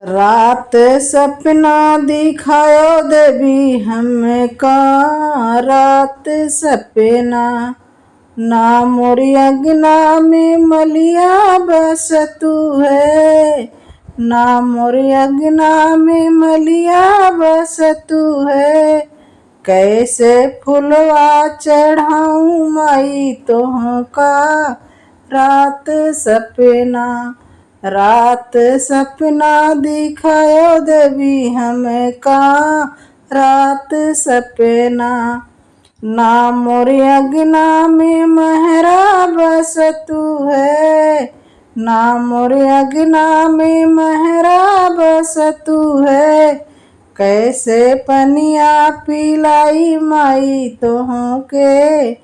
रात सपना दिखायो देवी हमें का। रात सपना ना मोरी अगना में मलिया बस तू है। ना मोरी अगना में मलिया बस तू है। कैसे फुलवा चढ़ाऊं माई तोहका। रात सपना रात सपना दिखायो देवी हमें का। रात सपना ना मोरे अगना में महरा बस तू है। ना मोरे अगना में महरा बस तू है। कैसे पनिया पिलाई माई तोहों के।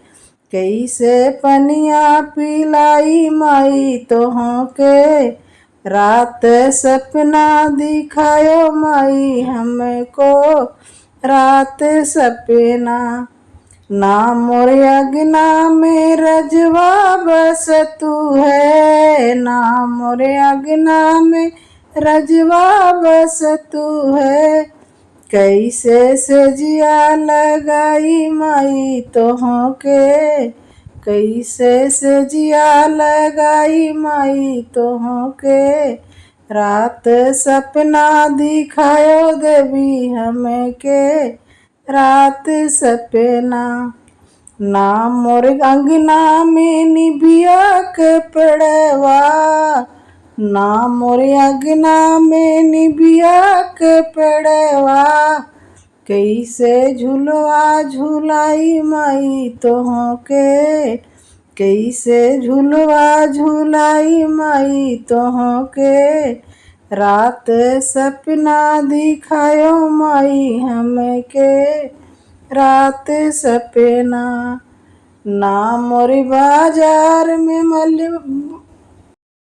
कैसे पनिया पिलाई माई तोहों के। रात सपना दिखायो माई हमको। रात सपना ना मोरे अगना में रजवा बस तू है। ना मोरे अगना में रजवा बस तू है। कैसे सजिया लगाई माई तोहों के। कैसे सजिया लगाई माई तोहों के। रात सपना दिखायो देवी हमें के। रात सपना ना मोर अंगना में निभिया के पड़वा। ना मोरे अगना में निभिया के पड़वा। कैसे झुलवा झुलाई माई तोहों के। कैसे झुलवा झुलाई माई तोहों के। रात सपना दिखायो माई हमें के। रात सपना ना मोरी बाजार में